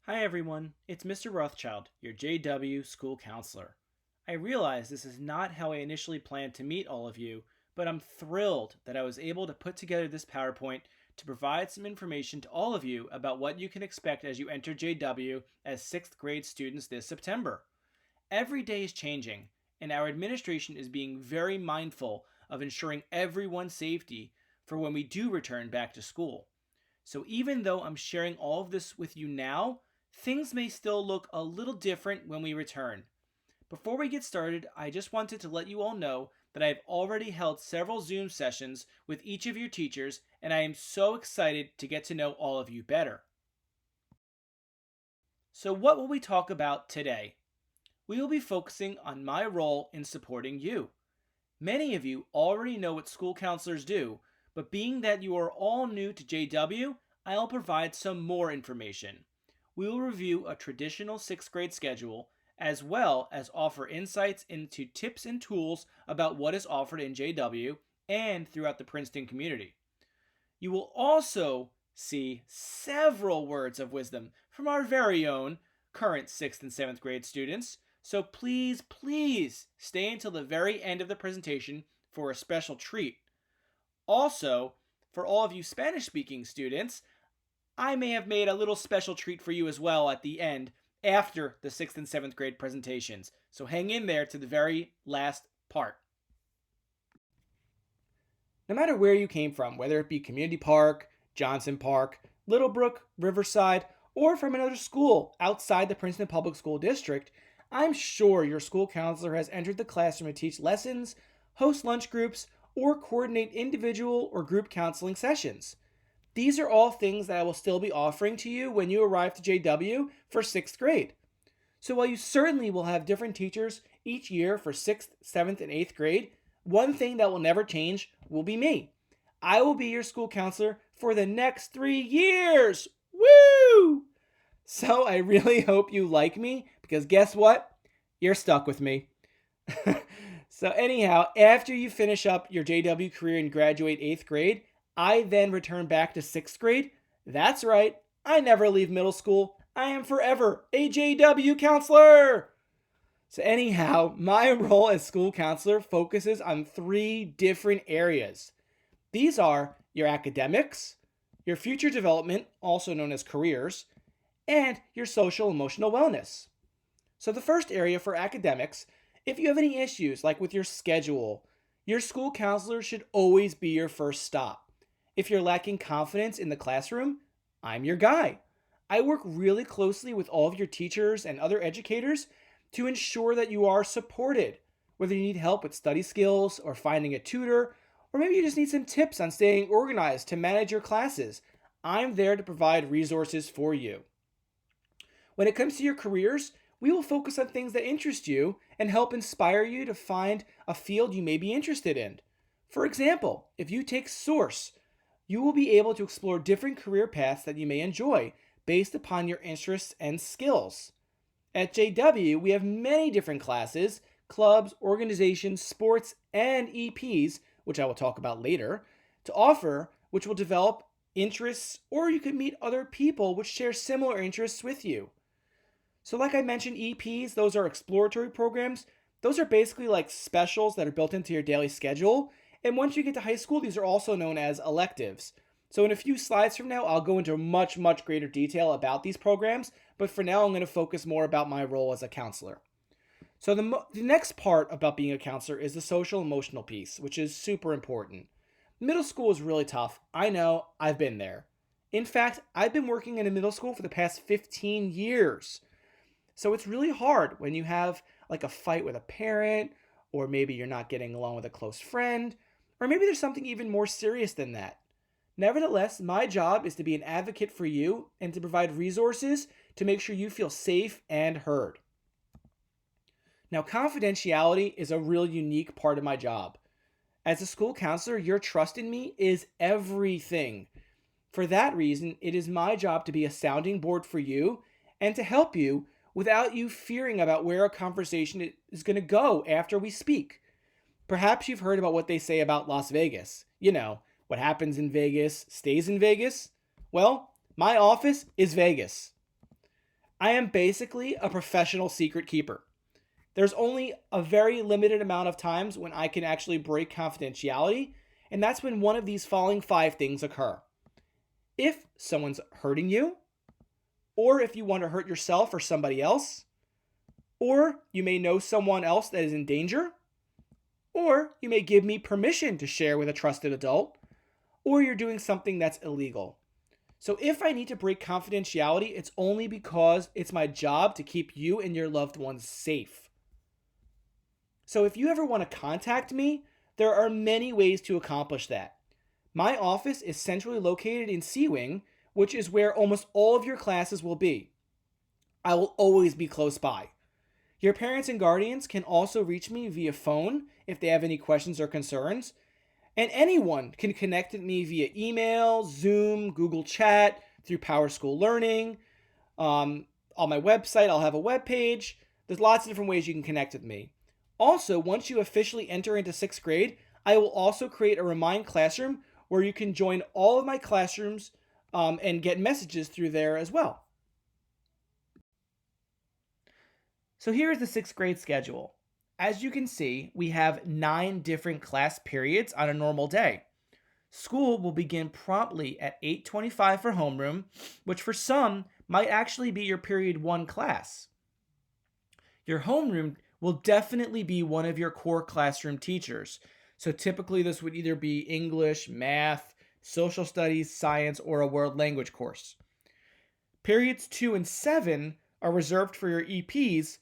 Hi everyone, it's Mr. Rothschild, your JW school counselor. I realize this is not how I initially planned to meet all of you, but I'm thrilled that I was able to put together this PowerPoint to provide some information to all of you about what you can expect as you enter JW as 6th grade students this September. Every day is changing, and our administration is being very mindful of ensuring everyone's safety for when we do return back to school. So even though I'm sharing all of this with you now, things may still look a little different when we return. Before we get started, I just wanted to let you all know that I have already held several Zoom sessions with each of your teachers, and I am so excited to get to know all of you better. So what will we talk about today? We will be focusing on my role in supporting you. Many of you already know what school counselors do, but being that you are all new to JW, I'll provide some more information. We will review a traditional 6th grade schedule, as well as offer insights into tips and tools about what is offered in JW and throughout the Princeton community. You will also see several words of wisdom from our very own current 6th and 7th grade students, so please stay until the very end of the presentation for a special treat. Also, for all of you Spanish-speaking students, I may have made a little special treat for you as well at the end after the 6th and 7th grade presentations. So hang in there to the very last part. No matter where you came from, whether it be Community Park, Johnson Park, Littlebrook, Riverside, or from another school outside the Princeton Public School District, I'm sure your school counselor has entered the classroom to teach lessons, host lunch groups, or coordinate individual or group counseling sessions. These are all things that I will still be offering to you when you arrive to JW for 6th grade. So while you certainly will have different teachers each year for 6th, 7th, and 8th grade, one thing that will never change will be me. I will be your school counselor for the next 3 years. Woo! So I really hope you like me, because guess what? You're stuck with me. So anyhow, after you finish up your JW career and graduate 8th grade, I then return back to 6th grade. That's right, I never leave middle school. I am forever a JW counselor. So anyhow, my role as school counselor focuses on 3 different areas. These are your academics, your future development, also known as careers, and your social emotional wellness. So the first area for academics, if you have any issues like with your schedule, your school counselor should always be your first stop. If you're lacking confidence in the classroom, I'm your guy. I work really closely with all of your teachers and other educators to ensure that you are supported, whether you need help with study skills or finding a tutor, or maybe you just need some tips on staying organized to manage your classes. I'm there to provide resources for you. When it comes to your careers, we will focus on things that interest you and help inspire you to find a field you may be interested in. For example, if you take Source, you will be able to explore different career paths that you may enjoy based upon your interests and skills. At JW, we have many different classes, clubs, organizations, sports, and EPs, which I will talk about later, to offer, which will develop interests, or you could meet other people which share similar interests with you. So like I mentioned, EPs, those are exploratory programs. Those are basically like specials that are built into your daily schedule. And once you get to high school, these are also known as electives. So in a few slides from now, I'll go into much greater detail about these programs. But for now, I'm going to focus more about my role as a counselor. So the next part about being a counselor is the social emotional piece, which is super important. Middle school is really tough. I know, I've been there. In fact, I've been working in a middle school for the past 15 years. So it's really hard when you have like a fight with a parent, or maybe you're not getting along with a close friend, or maybe there's something even more serious than that. Nevertheless, my job is to be an advocate for you and to provide resources to make sure you feel safe and heard. Now, confidentiality is a real unique part of my job. As a school counselor, your trust in me is everything. For that reason, it is my job to be a sounding board for you and to help you without you fearing about where a conversation is going to go after we speak. Perhaps you've heard about what they say about Las Vegas. You know, what happens in Vegas stays in Vegas. Well, my office is Vegas. I am basically a professional secret keeper. There's only a very limited amount of times when I can actually break confidentiality, and that's when one of these following 5 things occur. If someone's hurting you, or if you want to hurt yourself or somebody else, or you may know someone else that is in danger, or you may give me permission to share with a trusted adult, or you're doing something that's illegal. So if I need to break confidentiality, it's only because it's my job to keep you and your loved ones safe. So if you ever want to contact me, there are many ways to accomplish that. My office is centrally located in C Wing, which is where almost all of your classes will be. I will always be close by. Your parents and guardians can also reach me via phone if they have any questions or concerns. And anyone can connect with me via email, Zoom, Google Chat, through PowerSchool Learning. On my website, I'll have a web page. There's lots of different ways you can connect with me. Also, once you officially enter into 6th grade, I will also create a Remind Classroom where you can join all of my classrooms and get messages through there as well. So here's the 6th grade schedule. As you can see, we have 9 different class periods on a normal day. School will begin promptly at 8:25 for homeroom, which for some might actually be your period 1 class. Your homeroom will definitely be one of your core classroom teachers. So typically this would either be English, math, social studies, science, or a world language course. Periods 2 and 7 are reserved for your EPs,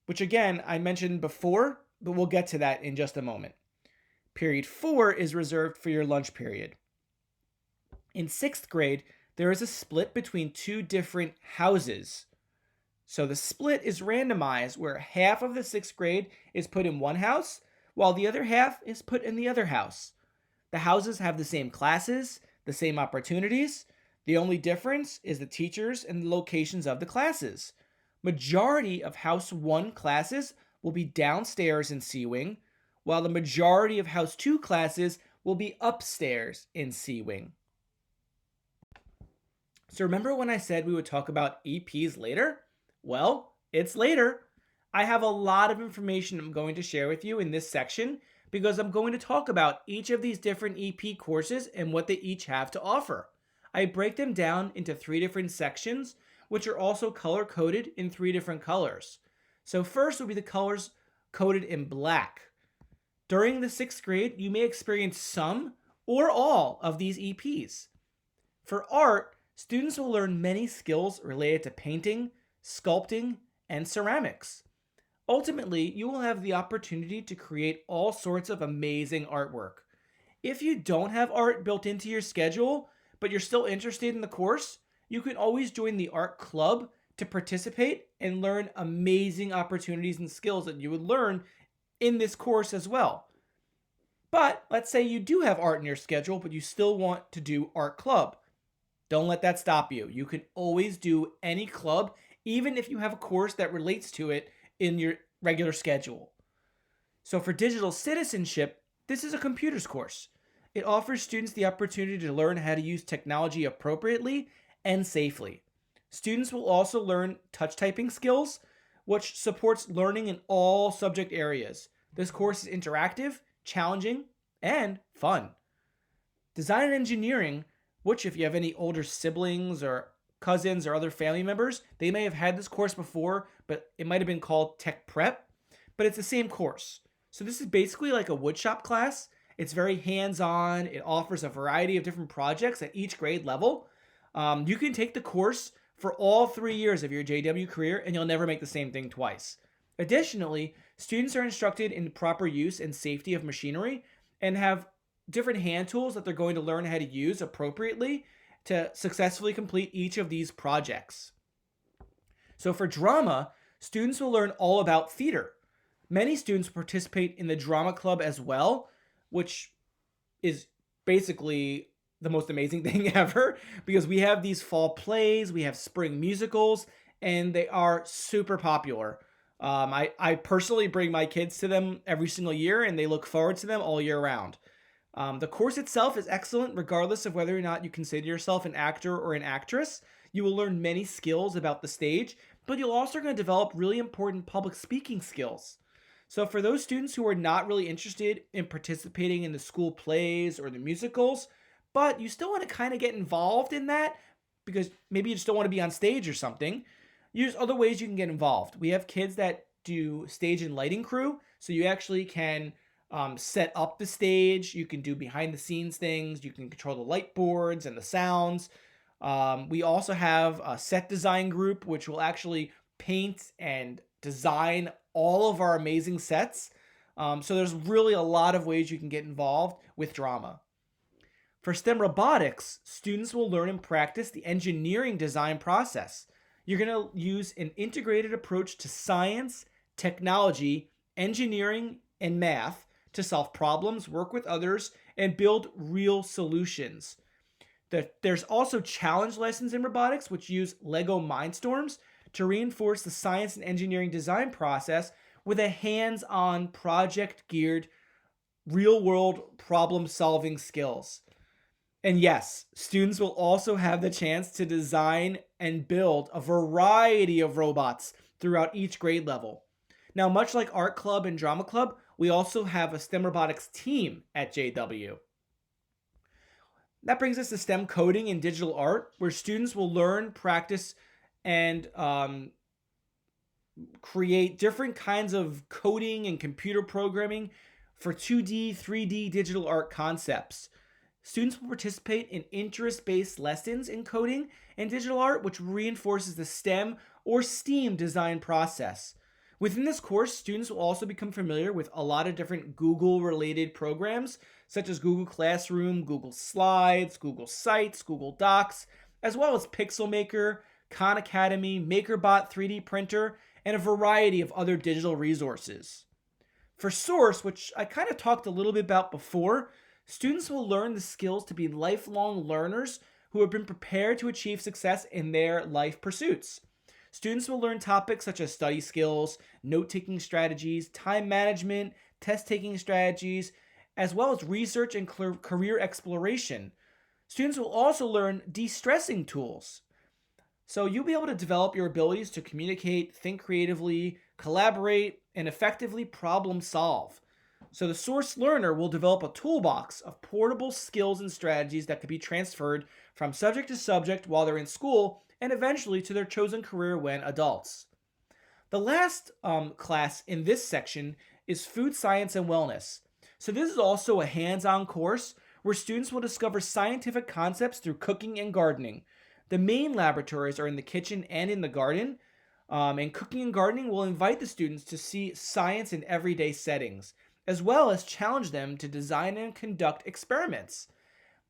which again, I mentioned before, but we'll get to that in just a moment. Period 4 is reserved for your lunch period. In 6th grade, there is a split between 2 different houses. So the split is randomized where half of the 6th grade is put in one house, while the other half is put in the other house. The houses have the same classes, the same opportunities. The only difference is the teachers and the locations of the classes. Majority of House 1 classes will be downstairs in C Wing, while the majority of House 2 classes will be upstairs in C Wing. So remember when I said we would talk about EPs later? Well, it's later. I have a lot of information I'm going to share with you in this section because I'm going to talk about each of these different EP courses and what they each have to offer. I break them down into 3 different sections, which are also color-coded in 3 different colors. So first will be the colors coded in black. During the 6th grade, you may experience some or all of these EPs. For art, students will learn many skills related to painting, sculpting, and ceramics. Ultimately, you will have the opportunity to create all sorts of amazing artwork. If you don't have art built into your schedule, but you're still interested in the course, you can always join the art club to participate and learn amazing opportunities and skills that you would learn in this course as well. But let's say you do have art in your schedule, but you still want to do art club. Don't let that stop you. You can always do any club, even if you have a course that relates to it in your regular schedule. So for digital citizenship, this is a computers course. It offers students the opportunity to learn how to use technology appropriately and safely. Students will also learn touch typing skills, which supports learning in all subject areas. This course is interactive, challenging, and fun. Design and engineering, which if you have any older siblings or cousins or other family members, they may have had this course before, but it might have been called Tech Prep, but it's the same course. So this is basically like a woodshop class. It's very hands-on. It offers a variety of different projects at each grade level. You can take the course for all 3 years of your JW career and you'll never make the same thing twice. Additionally, students are instructed in proper use and safety of machinery and have different hand tools that they're going to learn how to use appropriately to successfully complete each of these projects. So for drama, students will learn all about theater. Many students participate in the drama club as well, which is basically the most amazing thing ever because we have these fall plays, we have spring musicals, and they are super popular. I personally bring my kids to them every single year and they look forward to them all year round. The course itself is excellent regardless of whether or not you consider yourself an actor or an actress. You will learn many skills about the stage but you're also going to develop really important public speaking skills. So for those students who are not really interested in participating in the school plays or the musicals, but you still want to kind of get involved in that because maybe you just don't want to be on stage or something, there's other ways you can get involved. We have kids that do stage and lighting crew, so you actually can set up the stage. You can do behind the scenes things. You can control the light boards and the sounds. We also have a set design group, which will actually paint and design all of our amazing sets. So there's really a lot of ways you can get involved with drama. For STEM robotics, students will learn and practice the engineering design process. You're going to use an integrated approach to science, technology, engineering, and math to solve problems, work with others, and build real solutions. There's also challenge lessons in robotics, which use Lego Mindstorms to reinforce the science and engineering design process with a hands-on, project-geared, real-world problem-solving skills. And yes, students will also have the chance to design and build a variety of robots throughout each grade level. Now, much like art club and drama club, we also have a STEM robotics team at JW. That brings us to STEM coding and digital art, where students will learn, practice, and create different kinds of coding and computer programming for 2D, 3D digital art concepts. Students will participate in interest-based lessons in coding and digital art, which reinforces the STEM or STEAM design process. Within this course, students will also become familiar with a lot of different Google-related programs, such as Google Classroom, Google Slides, Google Sites, Google Docs, as well as Pixel Maker, Khan Academy, MakerBot 3D printer, and a variety of other digital resources. For Source, which I kind of talked a little bit about before, students will learn the skills to be lifelong learners who have been prepared to achieve success in their life pursuits. Students will learn topics such as study skills, note-taking strategies, time management, test-taking strategies, as well as research and career exploration. Students will also learn de-stressing tools. So you'll be able to develop your abilities to communicate, think creatively, collaborate, and effectively problem solve. So the Source learner will develop a toolbox of portable skills and strategies that can be transferred from subject to subject while they're in school and eventually to their chosen career when adults. The last class in this section is Food Science and Wellness. So this is also a hands-on course where students will discover scientific concepts through cooking and gardening. The main laboratories are in the kitchen and in the garden, and cooking and gardening will invite the students to see science in everyday settings, as well as challenge them to design and conduct experiments.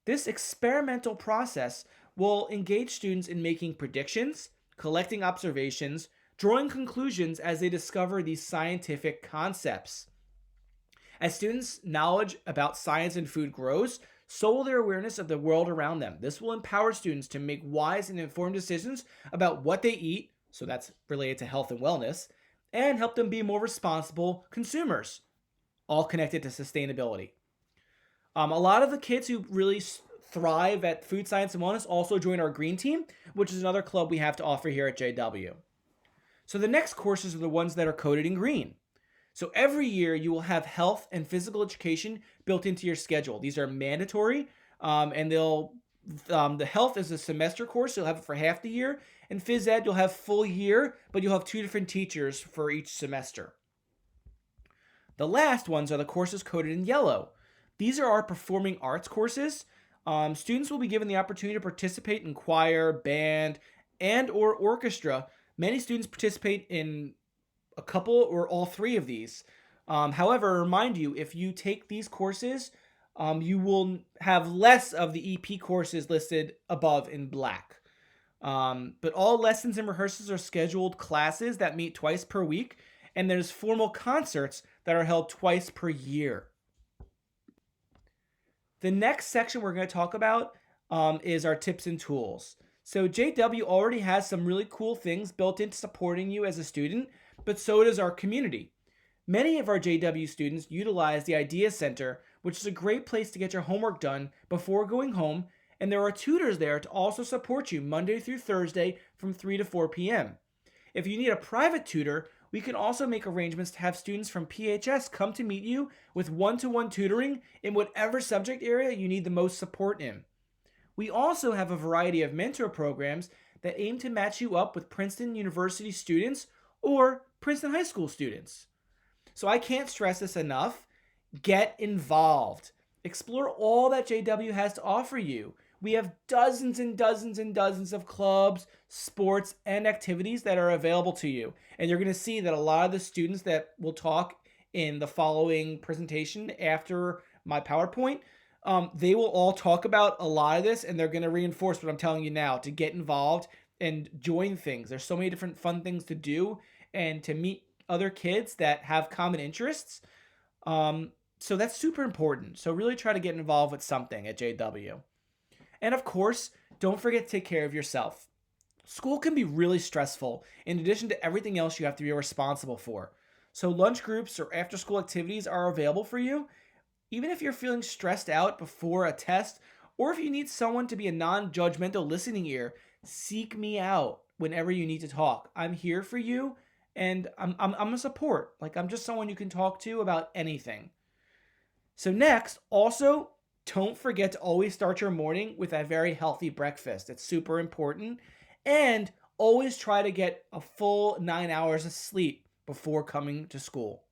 This experimental process will engage students in making predictions, collecting observations, drawing conclusions as they discover these scientific concepts. As students' knowledge about science and food grows, so will their awareness of the world around them. This will empower students to make wise and informed decisions about what they eat, so that's related to health and wellness, and help them be more responsible consumers, all connected to sustainability. A lot of the kids who really thrive at food science and wellness also join our green team, which is another club we have to offer here at JW. So the next courses are the ones that are coded in green. So every year you will have health and physical education built into your schedule. These are mandatory, and the health is a semester course. You'll have it for half the year, and phys ed you'll have full year, but you'll have 2 different teachers for each semester. The last ones are the courses coded in yellow. These are our performing arts courses. Students will be given the opportunity to participate in choir, band, and or orchestra. Many students participate in a couple or all 3 of these. However, remind you, if you take these courses, you will have less of the EP courses listed above in black. But all lessons and rehearsals are scheduled classes that meet twice per week, and there's formal concerts that are held twice per year. The next section we're going to talk about is our tips and tools. So JW already has some really cool things built into supporting you as a student, but so does our community. Many of our JW students utilize the Idea Center, which is a great place to get your homework done before going home, and there are tutors there to also support you Monday through Thursday from 3 to 4 p.m. If you need a private tutor, we can also make arrangements to have students from PHS come to meet you with one-to-one tutoring in whatever subject area you need the most support in. We also have a variety of mentor programs that aim to match you up with Princeton University students or Princeton High School students. So I can't stress this enough. Get involved. Explore all that JW has to offer you. We have dozens and dozens and dozens of clubs, sports, and activities that are available to you. And you're going to see that a lot of the students that will talk in the following presentation after my PowerPoint, they will all talk about a lot of this, and they're going to reinforce what I'm telling you now to get involved and join things. There's so many different fun things to do and to meet other kids that have common interests. So that's super important. So really try to get involved with something at JW. And of course, don't forget to take care of yourself. School can be really stressful in addition to everything else you have to be responsible for. So lunch groups or after school activities are available for you. Even if you're feeling stressed out before a test, or if you need someone to be a non-judgmental listening ear, seek me out whenever you need to talk. I'm here for you, and I'm a support. Like, I'm just someone you can talk to about anything. So next, also, don't forget to always start your morning with a very healthy breakfast. It's super important. And always try to get a full 9 hours of sleep before coming to school.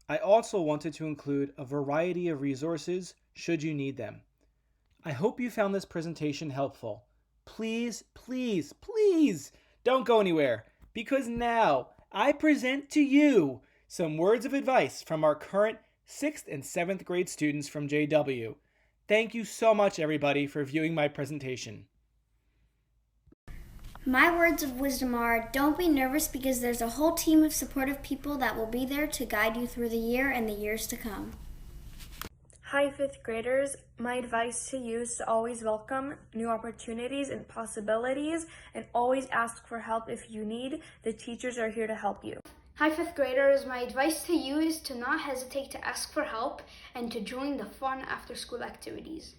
I also wanted to include a variety of resources should you need them. I hope you found this presentation helpful. Please, please, please don't go anywhere, because now I present to you some words of advice from our current 6th and 7th grade students from JW. Thank you so much, everybody, for viewing my presentation. My words of wisdom are, don't be nervous because there's a whole team of supportive people that will be there to guide you through the year and the years to come. Hi, 5th graders. My advice to you is to always welcome new opportunities and possibilities and always ask for help if you need. The teachers are here to help you. Hi, 5th graders. My advice to you is to not hesitate to ask for help and to join the fun after-school activities.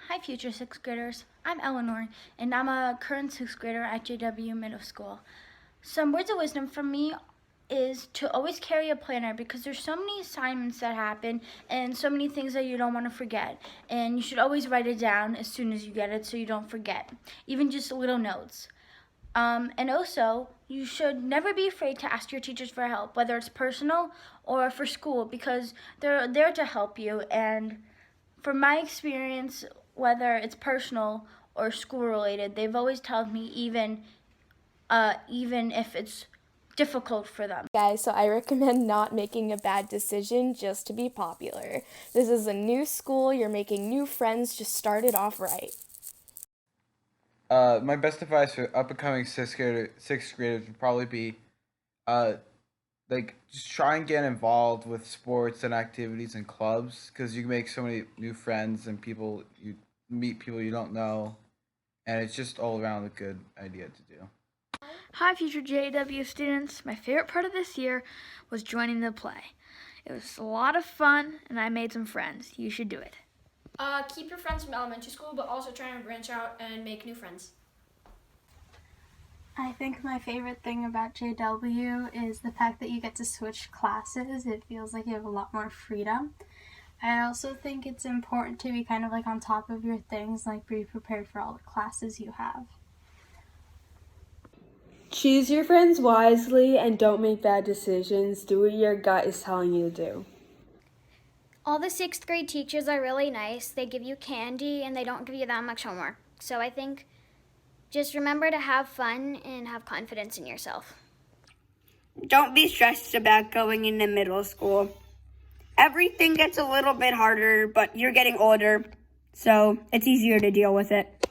Hi, future 6th graders. I'm Eleanor, and I'm a current 6th grader at JW Middle School. Some words of wisdom from me is to always carry a planner, because there's so many assignments that happen and so many things that you don't want to forget. And you should always write it down as soon as you get it so you don't forget, even just little notes. And also, you should never be afraid to ask your teachers for help, whether it's personal or for school, because they're there to help you. And from my experience, whether it's personal or school related, they've always told me even if it's difficult for them. Guys, so I recommend not making a bad decision just to be popular. This is a new school, you're making new friends, just start it off right. My best advice for up-and-coming sixth graders would probably be, just try and get involved with sports and activities and clubs, because you can make so many new friends and you meet people you don't know, and it's just all around a good idea to do. Hi, future JW students. My favorite part of this year was joining the play. It was a lot of fun, and I made some friends. You should do it. Keep your friends from elementary school, but also try and branch out and make new friends. I think my favorite thing about JW is the fact that you get to switch classes. It feels like you have a lot more freedom. I also think it's important to be kind of like on top of your things, like be prepared for all the classes you have. Choose your friends wisely and don't make bad decisions. Do what your gut is telling you to do. All the 6th grade teachers are really nice. They give you candy and they don't give you that much homework. So I think just remember to have fun and have confidence in yourself. Don't be stressed about going into middle school. Everything gets a little bit harder, but you're getting older, so it's easier to deal with it.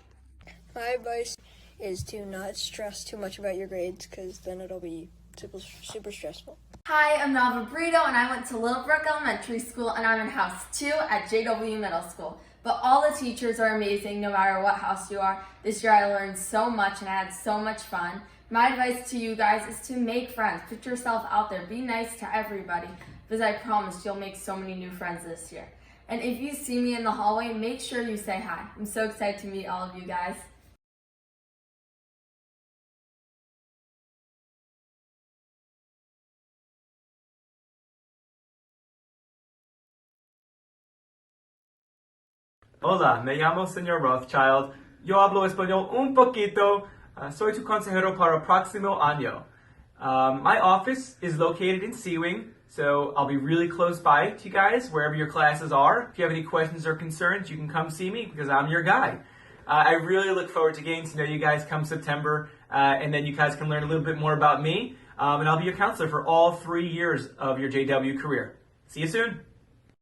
My advice is to not stress too much about your grades, because then it'll be super stressful. Hi, I'm Nava Burrito, and I went to Littlebrook Elementary School, and I'm in House 2 at JW Middle School. But all the teachers are amazing no matter what house you are. This year I learned so much and I had so much fun. My advice to you guys is to make friends. Put yourself out there. Be nice to everybody, because I promise you'll make so many new friends this year. And if you see me in the hallway, make sure you say hi. I'm so excited to meet all of you guys. Hola, me llamo Señor Rothschild. Yo hablo español un poquito. Soy tu consejero para el próximo año. My office is located in C-Wing, so I'll be really close by to you guys, wherever your classes are. If you have any questions or concerns, you can come see me because I'm your guy. I really look forward to getting to know you guys come September, and then you guys can learn a little bit more about me, and I'll be your counselor for all 3 years of your JW career. See you soon.